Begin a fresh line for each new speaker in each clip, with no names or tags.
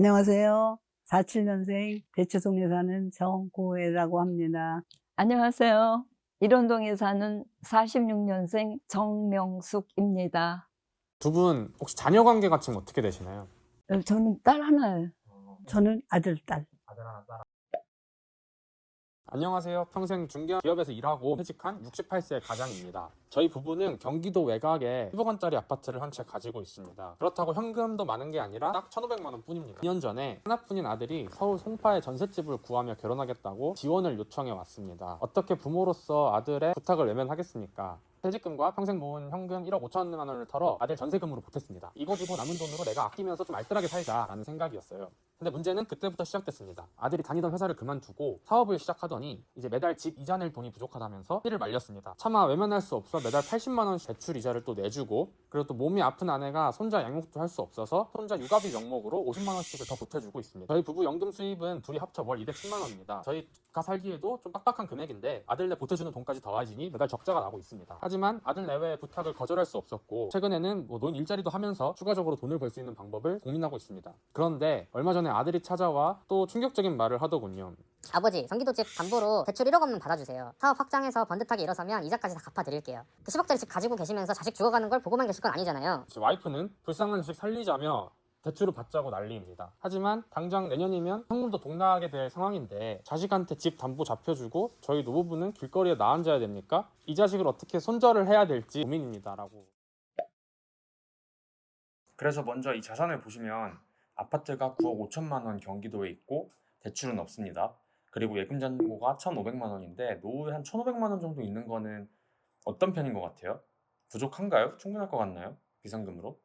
안녕하세요. 47년생 대치동에 사는 정고혜라고 합니다.
안녕하세요. 일원동에 사는 46년생 정명숙입니다.
두 분 혹시 자녀 관계 같은 거 어떻게 되시나요?
저는 딸 하나예요.
저는 아들, 딸.
안녕하세요. 평생 중견 기업에서 일하고 퇴직한 68세 가장입니다. 저희 부부는 경기도 외곽에 10억 원짜리 아파트를 한 채 가지고 있습니다. 그렇다고 현금도 많은 게 아니라 딱 1,500만 원 뿐입니다. 2년 전에 하나뿐인 아들이 서울 송파에 전셋집을 구하며 결혼하겠다고 지원을 요청해 왔습니다. 어떻게 부모로서 아들의 부탁을 외면하겠습니까? 퇴직금과 평생 모은 현금 1억 5천만 원을 털어 아들 전세금으로 보탰습니다. 이거 주고 남은 돈으로 내가 아끼면서 좀 알뜰하게 살자라는 생각이었어요. 근데 문제는 그때부터 시작됐습니다. 아들이 다니던 회사를 그만두고 사업을 시작하더니 이제 매달 집 이자 낼 돈이 부족하다면서 띠를 말렸습니다. 차마 외면할 수 없어 매달 80만 원씩 대출 이자를 또 내주고, 그리고 또 몸이 아픈 아내가 손자 양육도 할 수 없어서 손자 육아비 명목으로 50만 원씩을 더 보태주고 있습니다. 저희 부부 연금 수입은 둘이 합쳐 월 210만 원입니다. 저희가 살기에도 좀 빡빡한 금액인데 아들내 보태주는 돈까지 더하지니 매달 적자가 나고 있습니다. 하지만 아들 내외의 부탁을 거절할 수 없었고, 최근에는 노인 일자리도 하면서 추가적으로 돈을 벌 수 있는 방법을 고민하고 있습니다. 그런데 얼마 전에 아들이 찾아와 또 충격적인 말을 하더군요.
아버지, 경기도 집 담보로 대출 1억 원만 받아주세요. 사업 확장해서 번듯하게 일어서면 이자까지 다 갚아드릴게요. 10억짜리 집 가지고 계시면서 자식 죽어가는 걸 보고만 계실 건 아니잖아요.
제 와이프는 불쌍한 자식 살리자며 대출을 받자고 난리입니다. 하지만 당장 내년이면 현금도 동나게 될 상황인데 자식한테 집 담보 잡혀주고 저희 노부부는 길거리에 나앉아야 됩니까? 이 자식을 어떻게 손절을 해야 될지 고민입니다. 라고.
그래서 먼저 이 자산을 보시면 아파트가 9억 5천만 원 경기도에 있고 대출은 없습니다. 그리고 예금 잔고가 1,500만 원인데 노후에 한 1,500만 원 정도 있는 거는 어떤 편인 것 같아요? 부족한가요? 충분할 것 같나요? 비상금으로?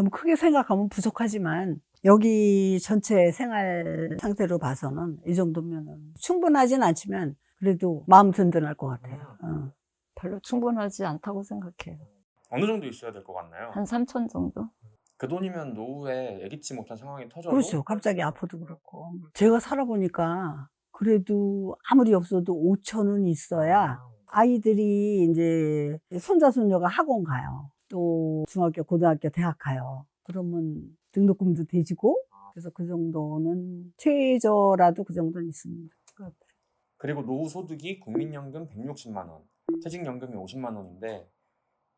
뭐 크게 생각하면 부족하지만 여기 전체 생활 상태로 봐서는 이 정도면 충분하진 않지만 그래도 마음 든든할 것 같아요.
별로 충분하지 않다고 생각해요.
어느 정도 있어야 될 것 같나요?
한 3천 정도?
그 돈이면 노후에 예기치 못한 상황이 터져도
그렇죠. 갑자기 아파도 그렇고. 제가 살아보니까 그래도 아무리 없어도 5천은 있어야 아이들이 이제 손자, 손녀가 학원 가요. 또 중학교, 고등학교, 대학 가요. 그러면 등록금도 대지고, 그래서 그 정도는 최저라도 그 정도는 있습니다.
그리고 노후 소득이 국민연금 160만 원, 퇴직연금이 50만 원인데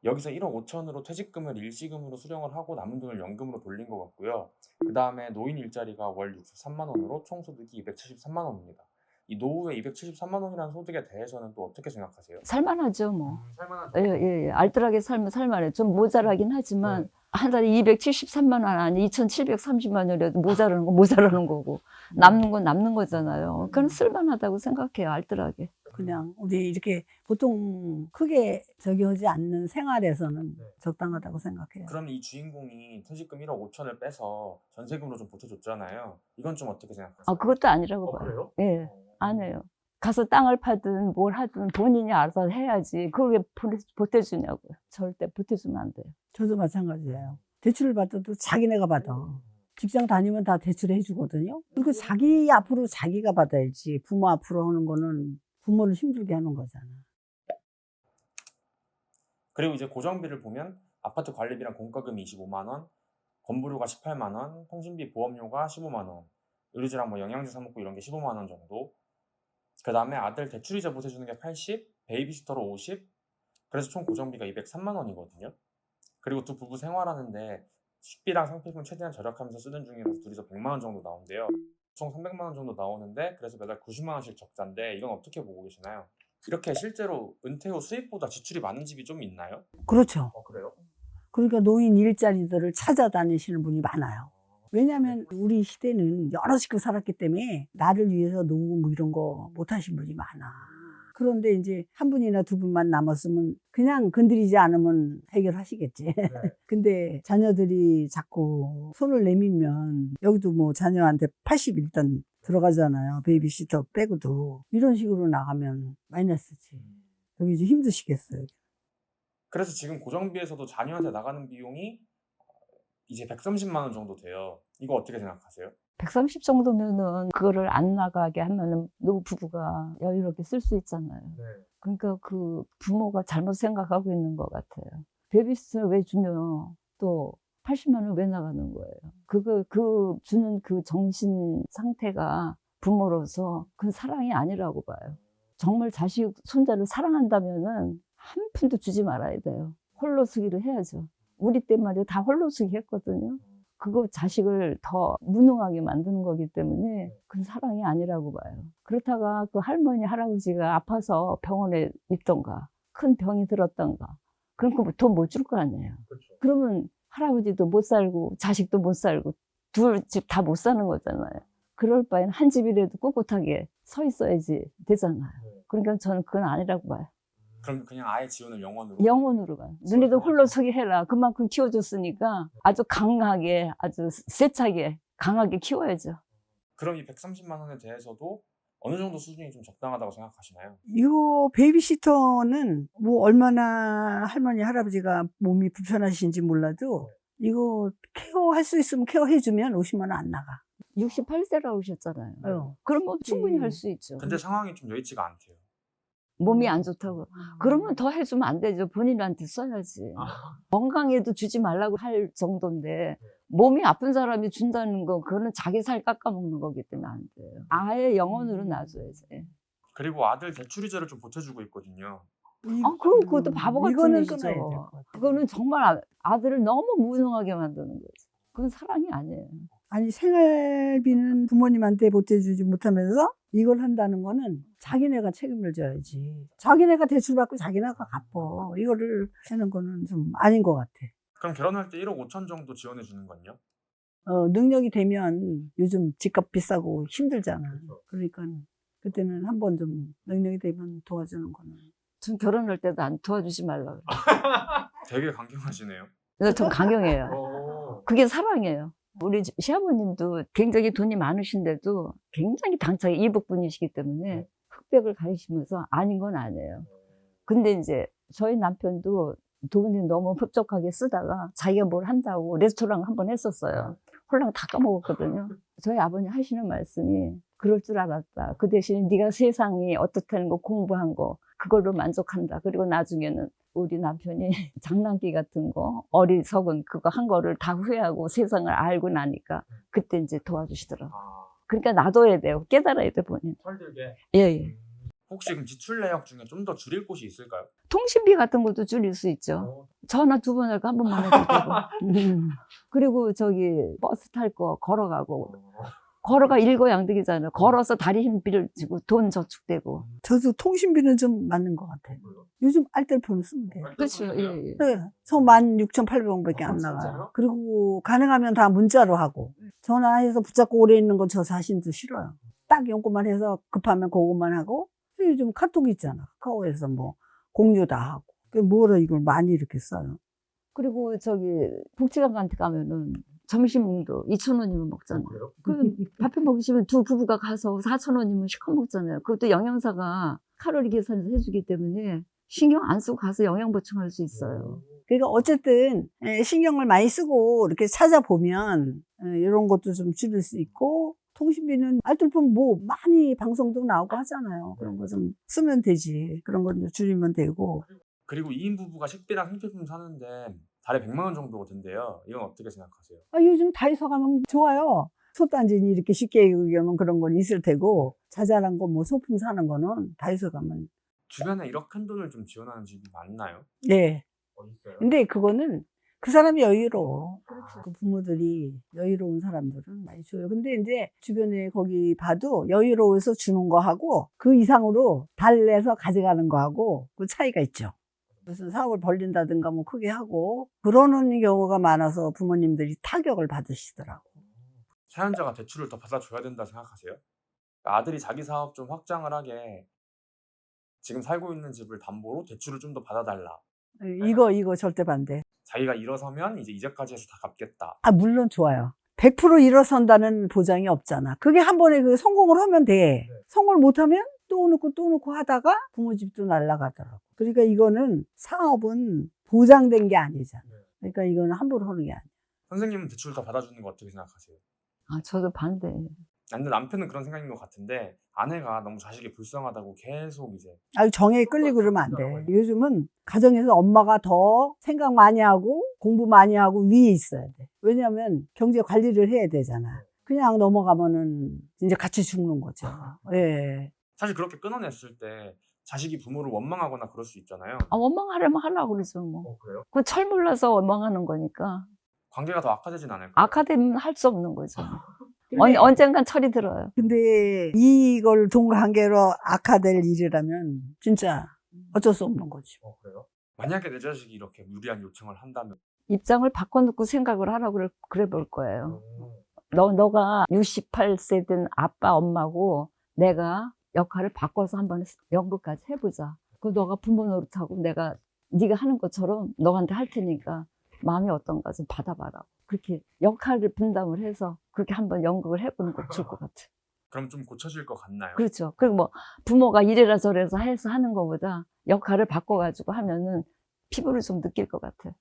여기서 1억 5천으로 퇴직금을 일시금으로 수령을 하고 남은 돈을 연금으로 돌린 것 같고요. 그 다음에 노인 일자리가 월 63만 원으로 총 소득이 273만 원입니다. 이 노후에 273만 원이라는 소득에 대해서는 또 어떻게 생각하세요?
살만하죠, 뭐.
살만하죠.
예. 알뜰하게 살면 살만해. 좀 모자라긴 하지만 한 달에 273만 원 아니 2,730만 원이라도 모자라는 거고 남는 건 남는 거잖아요. 그건 쓸만하다고 생각해요, 알뜰하게.
그냥 우리 이렇게 보통 크게 저기 하지 않는 생활에서는 적당하다고 생각해요.
그럼 이 주인공이 퇴직금 1억 5천을 빼서 전세금으로 좀 보태줬잖아요. 이건 좀 어떻게 생각하세요?
그것도 아니라고 봐요.
그래요?
예, 안 해요. 가서 땅을 파든 뭘 하든 본인이 알아서 해야지. 그걸 왜 보태주냐고요. 절대 보태주면 안 돼요.
저도 마찬가지예요. 대출을 받아도 자기네가 받아. 직장 다니면 다 대출해 주거든요. 그리고 자기 앞으로 자기가 받아야지. 부모 앞으로 하는 거는 부모를 힘들게 하는 거잖아.
그리고 이제 고정비를 보면 아파트 관리비랑 공과금이 25만 원, 건보료가 18만 원, 통신비 보험료가 15만 원, 의료지랑 뭐 영양제 사 먹고 이런 게 15만 원 정도. 그 다음에 아들 대출이자 보태주는 게 80, 베이비시터로 50, 그래서 총 고정비가 203만 원이거든요. 그리고 두 부부 생활하는데 식비랑 상품을 최대한 절약하면서 쓰는 중이라서 둘이서 100만 원 정도 나온대요. 총 300만 원 정도 나오는데 그래서 매달 90만 원씩 적자인데 이건 어떻게 보고 계시나요? 이렇게 실제로 은퇴 후 수입보다 지출이 많은 집이 좀 있나요?
그렇죠.
그래요?
그러니까 노인 일자리들을 찾아다니시는 분이 많아요. 왜냐하면 우리 시대는 여러 식구 살았기 때문에 나를 위해서 노후 뭐 이런 거 못 하신 분이 많아. 그런데 이제 한 분이나 두 분만 남았으면 그냥 건드리지 않으면 해결하시겠지. 근데 자녀들이 자꾸 손을 내밀면 여기도 뭐 자녀한테 80 일단 들어가잖아요. 베이비시터 빼고도. 이런 식으로 나가면 마이너스지. 여기 이제 힘드시겠어요.
그래서 지금 고정비에서도 자녀한테 나가는 비용이 이제 130만 원 정도 돼요. 이거 어떻게 생각하세요?
130 정도면은 그거를 안 나가게 하면은 노부부가 여유롭게 쓸 수 있잖아요. 그러니까 그 부모가 잘못 생각하고 있는 것 같아요. 베이비시터를 왜 주면 또 80만 원 왜 나가는 거예요? 그 주는 그 정신 상태가 부모로서 그건 사랑이 아니라고 봐요. 정말 자식, 손자를 사랑한다면은 한 푼도 주지 말아야 돼요. 홀로쓰기를 해야죠. 우리 때 말이야 다 홀로쓰기 했거든요. 그거 자식을 더 무능하게 만드는 거기 때문에 그건 사랑이 아니라고 봐요. 그렇다가 그 할머니, 할아버지가 아파서 병원에 있던가 큰 병이 들었던가 그럼 그 돈 못 줄 거 아니에요.
그렇죠.
그러면 할아버지도 못 살고 자식도 못 살고 둘 집 다 못 사는 거잖아요. 그럴 바엔 한 집이라도 꿋꿋하게 서 있어야지 되잖아요. 그러니까 저는 그건 아니라고 봐요.
그럼 그냥 아예 지원을 영원으로?
영혼으로 가요. 너네도 홀로서기 해라. 그만큼 키워줬으니까 아주 강하게, 아주 세차게, 강하게 키워야죠.
그럼 이 130만 원에 대해서도 어느 정도 수준이 좀 적당하다고 생각하시나요?
이거 베이비시터는 뭐 얼마나 할머니, 할아버지가 몸이 불편하신지 몰라도 이거 케어할 수 있으면 케어해주면 50만 원 안 나가.
68세라고 하셨잖아요. 그러면 충분히 할 수 있죠.
근데 상황이 좀 여의치가 않대요.
몸이 안 좋다고. 그러면 더 해주면 안 되죠. 본인한테 써야지. 건강에도 주지 말라고 할 정도인데 몸이 아픈 사람이 준다는 거 그거는 자기 살 깎아먹는 거기 때문에 안 돼요. 아예 영원으로 놔줘야지.
그리고 아들 대출이자를 좀 보태주고 있거든요.
그럼 그것도 바보 같은
이거는
얘기죠.
끊어야 될 것 같아.
그거는 정말 아들을 너무 무능하게 만드는 거지. 그건 사랑이 아니에요.
아니 생활비는 부모님한테 보태주지 못하면서 이걸 한다는 거는 자기네가 책임을 져야지. 자기네가 대출받고 자기네가 갚어. 이거를 하는 거는 좀 아닌 것 같아.
그럼 결혼할 때 1억 5천 정도 지원해 주는 건요?
능력이 되면 요즘 집값 비싸고 힘들잖아. 그러니까 그때는 한번 좀 능력이 되면 도와주는 거는.
전 결혼할 때도 안 도와주지 말라고.
되게 강경하시네요.
그래서 전 강경해요. 그게 사랑이에요. 우리 시아버님도 굉장히 돈이 많으신데도 굉장히 당차게 이북분이시기 때문에 흑백을 가리시면서 아닌 건 아니에요. 근데 이제 저희 남편도 돈이 너무 흡족하게 쓰다가 자기가 뭘 한다고 레스토랑을 한번 했었어요. 홀랑 다 까먹었거든요. 저희 아버님 하시는 말씀이 그럴 줄 알았다. 그 대신에 네가 세상이 어떻다는 거 공부한 거 그걸로 만족한다. 그리고 나중에는 우리 남편이 장난기 같은 거 어리석은 그거 한 거를 다 후회하고 세상을 알고 나니까 그때 이제 도와주시더라고요. 그러니까 놔둬야 돼요. 깨달아야 돼 본인.
철들게.
예.
혹시 그럼 지출 내역 중에 좀 더 줄일 곳이 있을까요?
통신비 같은 것도 줄일 수 있죠. 전화 2번 할 거 한 번만 해도 되고. 그리고 저기 버스 탈 거 걸어가고. 걸어가 일거양득이잖아요. 걸어서 다리 힘비를 지고 돈 저축되고.
저도 통신비는 좀 맞는 것 같아요. 요즘 알뜰폰을 쓰면 돼요.
그렇죠. 예.
네, 저 16,800원밖에 안 나가요. 그리고 가능하면 다 문자로 하고 전화해서 붙잡고 오래 있는 건 저 자신도 싫어요. 딱 연구만 해서 급하면 그것만 하고 요즘 카톡 있잖아. 카카오에서 뭐 공유 다 하고. 뭐라 이걸 많이 이렇게 써요.
그리고 저기 복지관한테 가면은 점심도 2,000원이면 먹잖아요. 그 밥해 먹으시면 두 부부가 가서 4,000원이면 시커 먹잖아요. 그것도 영양사가 칼로리 계산해서 해주기 때문에 신경 안 쓰고 가서 영양 보충할 수 있어요.
그러니까 어쨌든 신경을 많이 쓰고 이렇게 찾아보면 이런 것도 좀 줄일 수 있고 통신비는 알뜰폰 뭐 많이 방송도 나오고 하잖아요. 그런 거 좀 쓰면 되지. 그런 거 좀 줄이면 되고.
그리고 2인 부부가 식비랑 생필품 사는데 달에 100만 원 정도가 든대요. 이건 어떻게 생각하세요?
요즘 다이소 가면 좋아요. 소단지니 이렇게 쉽게 얘기하면 그런 건 있을 테고 자잘한 거 뭐 소품 사는 거는 다이소 가면.
주변에 1억 큰 돈을 좀 지원하는 집이 많나요?
네.
어디 있어요?
근데 그거는 그 사람이 여유로워. 그 부모들이 여유로운 사람들은 많이 줘요. 근데 이제 주변에 거기 봐도 여유로워서 주는 거 하고 그 이상으로 달래서 가져가는 거 하고 그 차이가 있죠. 무슨 사업을 벌린다든가 뭐 크게 하고 그러는 경우가 많아서 부모님들이 타격을 받으시더라고.
사연자가 대출을 더 받아줘야 된다 생각하세요? 아들이 자기 사업 좀 확장을 하게 지금 살고 있는 집을 담보로 대출을 좀 더 받아달라.
이거 절대 반대.
자기가 일어서면 이제 이자까지 해서 다 갚겠다.
물론 좋아요. 100% 일어선다는 보장이 없잖아. 그게 한 번에 그 성공을 하면 돼. 성공을 못하면 또 놓고 하다가 부모 집도 날아가더라고. 그러니까 이거는 사업은 보장된 게 아니잖아. 그러니까 이거는 함부로 하는 게 아니야.
선생님은 대출을 더 받아주는 거 어떻게 생각하세요?
저도 반대예요.
근데 남편은 그런 생각인 것 같은데 아내가 너무 자식이 불쌍하다고 계속 이제
아유, 정에 끌리고 그러면 안 돼. 요즘은 가정에서 엄마가 더 생각 많이 하고 공부 많이 하고 위에 있어야 돼. 왜냐하면 경제 관리를 해야 되잖아. 그냥 넘어가면은 이제 같이 죽는 거죠. 예.
사실 그렇게 끊어냈을 때 자식이 부모를 원망하거나 그럴 수 있잖아요.
원망하려면 하려고 그러죠, 뭐.
그래요?
그건 철물러서 원망하는 거니까.
관계가 더 악화되진 않을까요?
악화되면 할 수 없는 거죠.
근데-
언젠간 철이 들어요.
근데 이걸 동관계로 악화될 일이라면 진짜 어쩔 수 없는 거지.
그래요? 만약에 내 자식이 이렇게 무리한 요청을 한다면
입장을 바꿔놓고 생각을 하라고 그래 볼 거예요. 너가 68세 된 아빠, 엄마고 내가 역할을 바꿔서 한번 연극까지 해보자. 그 너가 부모 노릇하고 내가 네가 하는 것처럼 너한테 할 테니까 마음이 어떤가 좀 받아봐라. 그렇게 역할을 분담을 해서 그렇게 한번 연극을 해보는 거 좋을 것 같아.
그럼 좀 고쳐질 것 같나요?
그렇죠. 그리고 뭐 부모가 이래라 저래서 해서 하는 것보다 역할을 바꿔가지고 하면은 피부를 좀 느낄 것 같아.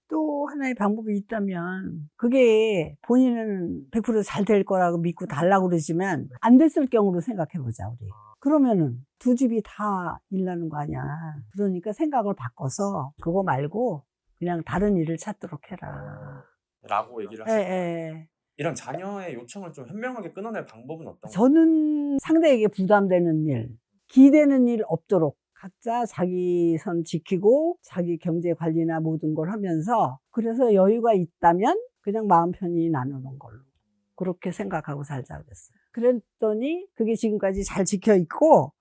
또 하나의 방법이 있다면 그게 본인은 100% 잘 될 거라고 믿고 달라고 그러지만 안 됐을 경우로 생각해 보자 우리. 그러면은 두 집이 다 일나는 거 아니야. 그러니까 생각을 바꿔서 그거 말고 그냥 다른 일을 찾도록 해라.
라고 얘기를
예,
하시고
예.
이런 자녀의 요청을 좀 현명하게 끊어낼 방법은 어떤가요?
저는 상대에게 부담되는 일, 기대는 일 없도록 각자 자기 선 지키고 자기 경제 관리나 모든 걸 하면서 그래서 여유가 있다면 그냥 마음 편히 나누는 걸로 그렇게 생각하고 살자 그랬어요. 그랬더니 그게 지금까지 잘 지켜 있고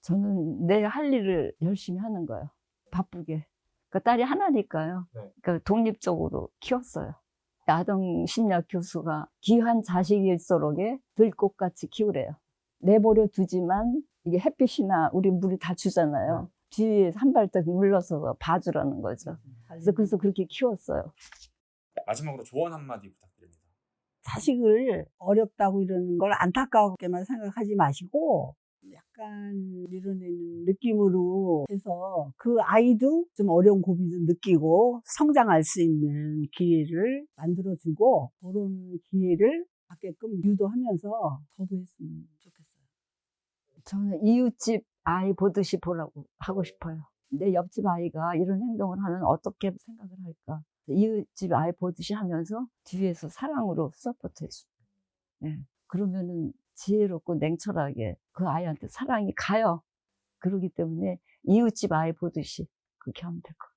저는 내 할 일을 열심히 하는 거예요. 바쁘게. 그 딸이 하나니까요.
네.
그러니까 독립적으로 키웠어요. 아동 심리학 교수가 귀한 자식일수록에 들꽃같이 키우래요. 내버려 두지만 이게 햇빛이나 우리 물이 다 주잖아요. 뒤에 한 발짝 물러서 봐주라는 거죠. 그래서 그렇게 키웠어요.
마지막으로 조언 한마디 부탁드립니다.
자식을 어렵다고 이러는 걸 안타깝게만 생각하지 마시고 약간 밀어내는 느낌으로 해서 그 아이도 좀 어려운 고비도 느끼고 성장할 수 있는 기회를 만들어주고 그런 기회를 갖게끔 유도하면서 거부했으면 좋겠어요.
저는 이웃집 아이 보듯이 보라고 하고 싶어요. 내 옆집 아이가 이런 행동을 하면 어떻게 생각을 할까? 이웃집 아이 보듯이 하면서 뒤에서 사랑으로 서포트해줘. 예. 그러면은 지혜롭고 냉철하게 그 아이한테 사랑이 가요. 그러기 때문에 이웃집 아이 보듯이 그렇게 하면 될 것 같아요.